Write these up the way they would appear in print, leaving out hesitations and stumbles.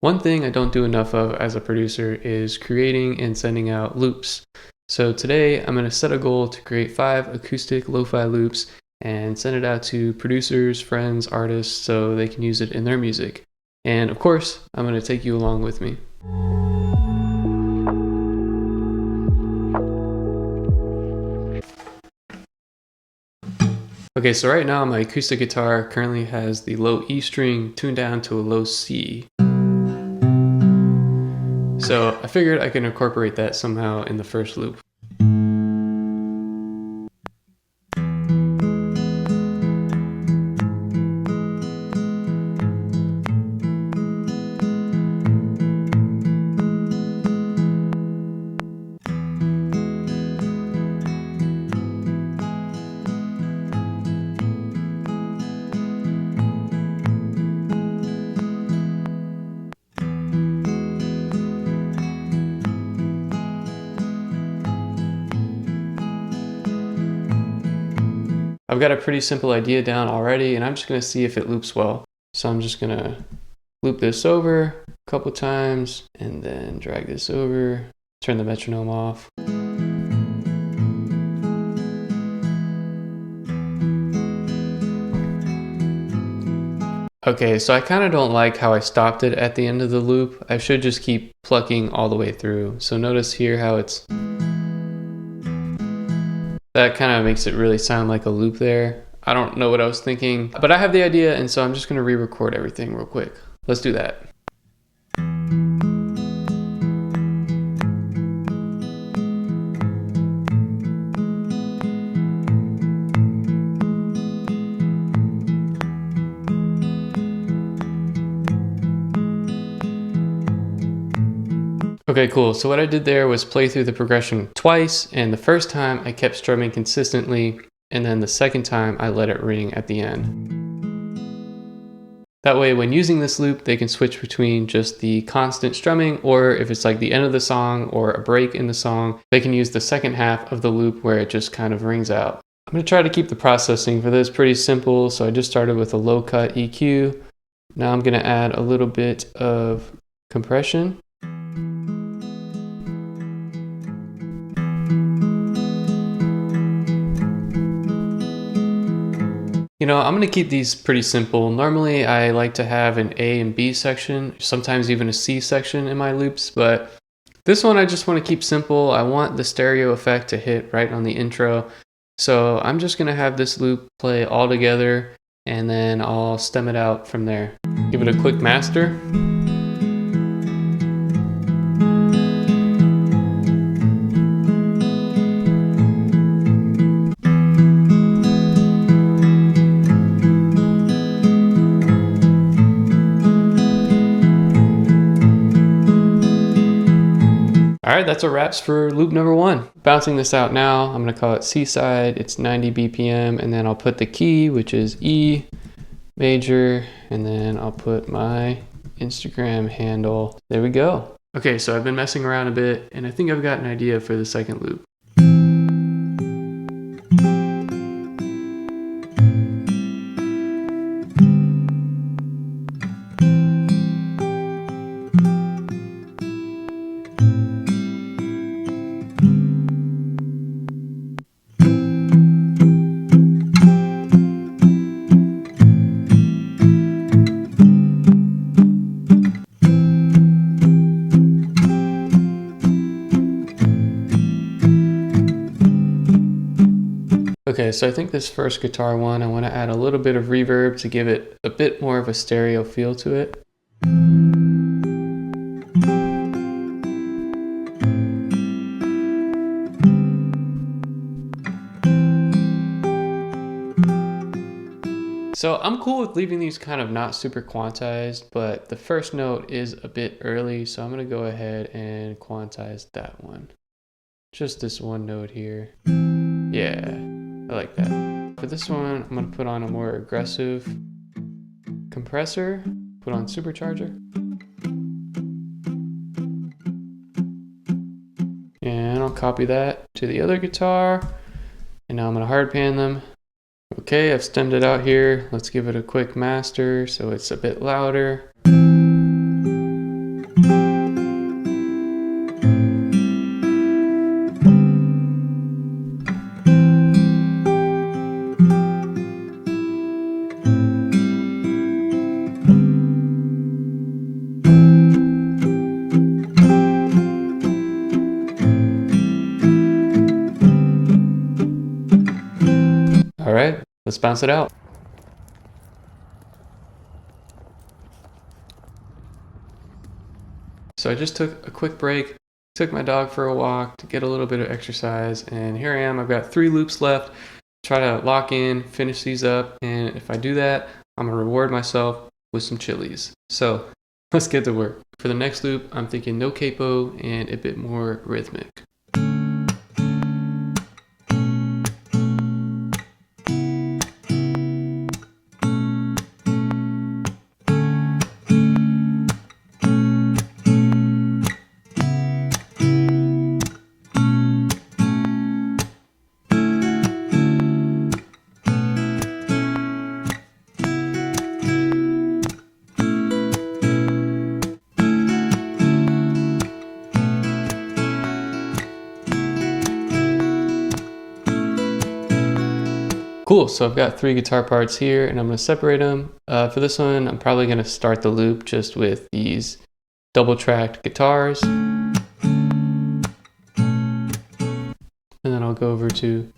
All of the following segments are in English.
One thing I don't do enough of as a producer is creating and sending out loops. So today I'm going to set a goal to create 5 acoustic lo-fi loops and send it out to producers, friends, artists so they can use it in their music. And of course, I'm going to take you along with me. Okay, so right now my acoustic guitar currently has the low E string tuned down to a low C. So I figured I can incorporate that somehow in the first loop. I've got a pretty simple idea down already, and I'm just going to see if it loops well. So I'm just going to loop this over a couple times and then drag this over, turn the metronome off. Okay, so I kind of don't like how I stopped it at the end of the loop. I should just keep plucking all the way through. So notice here how it's... That kind of makes it really sound like a loop there. I don't know what I was thinking, but I have the idea, and so I'm just going to re-record everything real quick. Let's do that. Okay, cool. So what I did there was play through the progression twice, and the first time I kept strumming consistently, and then the second time I let it ring at the end. That way when using this loop, they can switch between just the constant strumming, or if it's like the end of the song or a break in the song, they can use the second half of the loop where it just kind of rings out. I'm going to try to keep the processing for this pretty simple, so I just started with a low cut EQ. Now I'm going to add a little bit of compression. You know, I'm going to keep these pretty simple. Normally, I like to have an A and B section, sometimes even a C section in my loops, but this one I just want to keep simple. I want the stereo effect to hit right on the intro. So I'm just going to have this loop play all together, and then I'll stem it out from there. Give it a quick master. Alright, that's a wraps for loop number 1. Bouncing this out now, I'm going to call it C side, it's 90 BPM, and then I'll put the key, which is E major, and then I'll put my Instagram handle. There we go. Okay, so I've been messing around a bit, and I think I've got an idea for the second loop. Okay, so I think this first guitar one, I want to add a little bit of reverb to give it a bit more of a stereo feel to it. So I'm cool with leaving these kind of not super quantized, but the first note is a bit early, so I'm going to go ahead and quantize that one. Just this one note here. Yeah. I like that. For this one, I'm going to put on a more aggressive compressor, put on supercharger. And I'll copy that to the other guitar. And now I'm going to hard pan them. Okay, I've stemmed it out here. Let's give it a quick master so it's a bit louder. Let's bounce it out. So I just took a quick break, took my dog for a walk to get a little bit of exercise, and here I am. I've got 3 loops left. Try to lock in, finish these up, and if I do that, I'm gonna reward myself with some chilies. So let's get to work. For the next loop, I'm thinking no capo and a bit more rhythmic. Cool, so I've got 3 guitar parts here and I'm gonna separate them. For this one, I'm probably gonna start the loop just with these double tracked guitars. And then I'll go over to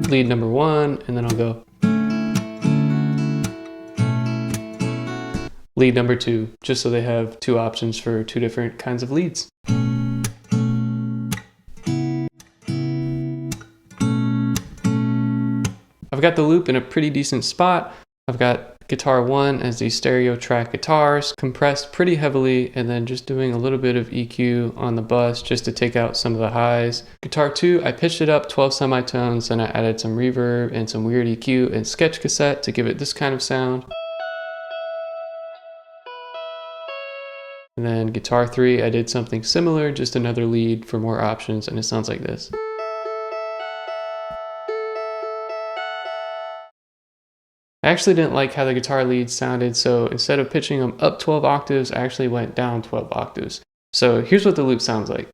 lead number 1, and then I'll go lead number 2, just so they have 2 options for 2 different kinds of leads. I've got the loop in a pretty decent spot. I've got guitar 1 as these stereo track guitars, compressed pretty heavily, and then just doing a little bit of EQ on the bus just to take out some of the highs. Guitar 2, I pitched it up 12 semitones, and I added some reverb and some weird EQ and sketch cassette to give it this kind of sound. And then guitar 3, I did something similar, just another lead for more options, and it sounds like this. I actually didn't like how the guitar leads sounded, so instead of pitching them up 12 octaves, I actually went down 12 octaves. So here's what the loop sounds like.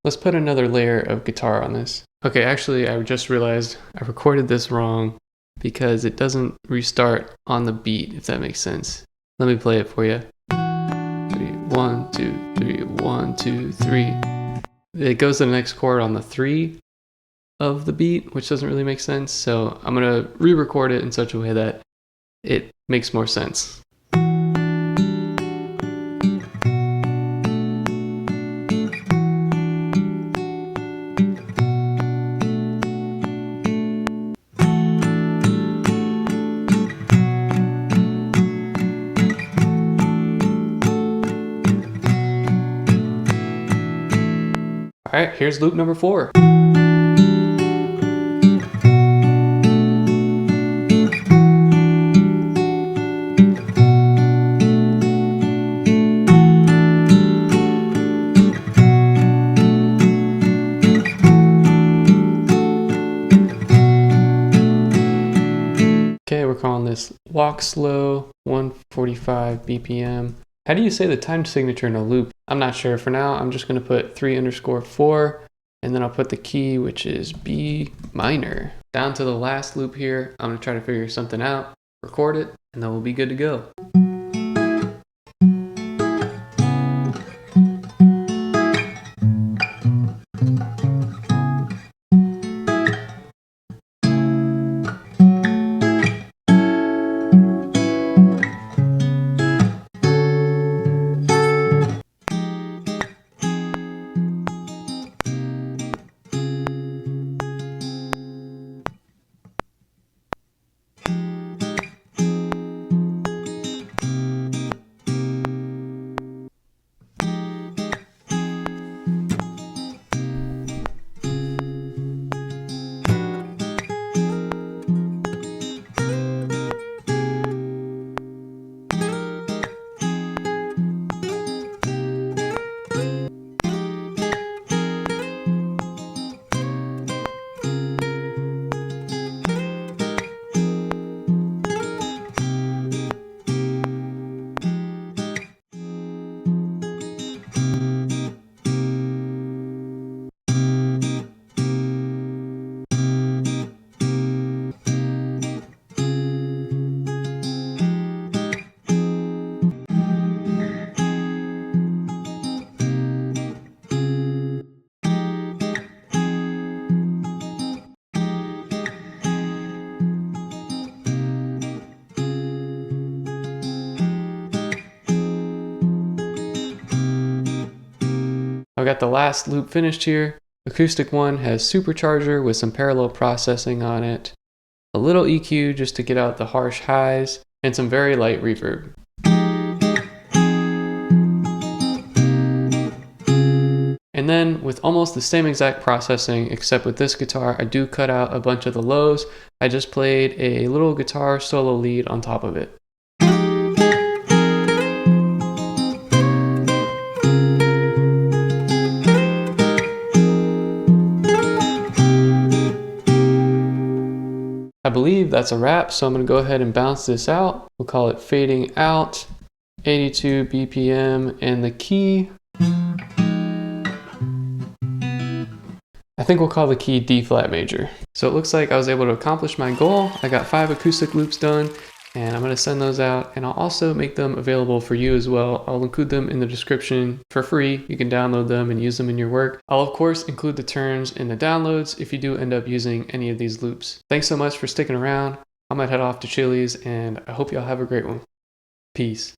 Let's put another layer of guitar on this. Okay, actually, I just realized I recorded this wrong because it doesn't restart on the beat, if that makes sense. Let me play it for you. 1, 2, 3, 1, 2, 3. It goes to the next chord on the 3 of the beat, which doesn't really make sense. So I'm gonna re-record it in such a way that it makes more sense. All right, here's loop number 4. Okay, we're calling this walk slow, 145 BPM. How do you say the time signature in a loop? I'm not sure. For now, I'm just gonna put 3_4, and then I'll put the key, which is B minor. Down to the last loop here, I'm gonna try to figure something out, record it, and then we'll be good to go. I've got the last loop finished here. Acoustic one has supercharger with some parallel processing on it, a little EQ just to get out the harsh highs, and some very light reverb. And then with almost the same exact processing, except with this guitar, I do cut out a bunch of the lows. I just played a little guitar solo lead on top of it. I believe that's a wrap, so I'm going to go ahead and bounce this out. We'll call it fading out, 82 BPM, and the key, I think we'll call the key D flat major. So it looks like I was able to accomplish my goal. I got 5 acoustic loops done, and I'm going to send those out, and I'll also make them available for you as well. I'll include them in the description for free. You can download them and use them in your work. I'll of course include the terms in the downloads if you do end up using any of these loops. Thanks so much for sticking around. I might head off to Chili's, and I hope y'all have a great one. Peace.